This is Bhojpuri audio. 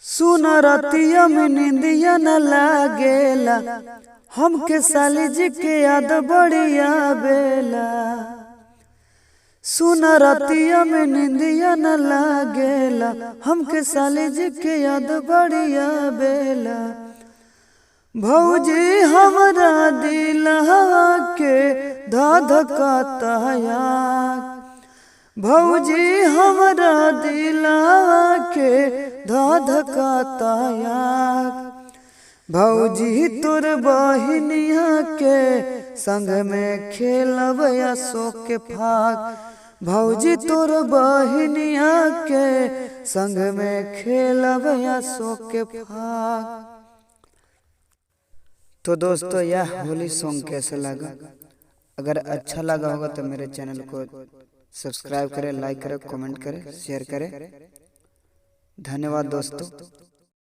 सुन रतिया में निंदिया न लागेला, हमके साली जी के याद बढ़िया बेला। सुन रतिया में निंदिया न लागेला, हमके साली जी के याद बढ़िया बेला। भौजी हमरा दिलवा के धधकाता याद, भौजी हमरा दिलवा के धधकाता याद। भौजी तोर बहिनिया के संग में खेलब असो के फाग, भौजी तोर बहिनिया के संग में खेलब असो के फाग। तो दोस्तों यह होली सॉन्ग कैसा लगा? अगर अच्छा लगा होगा तो मेरे चैनल को सब्सक्राइब करें, लाइक करें, कमेंट करें, शेयर करें। धन्यवाद दोस्तों।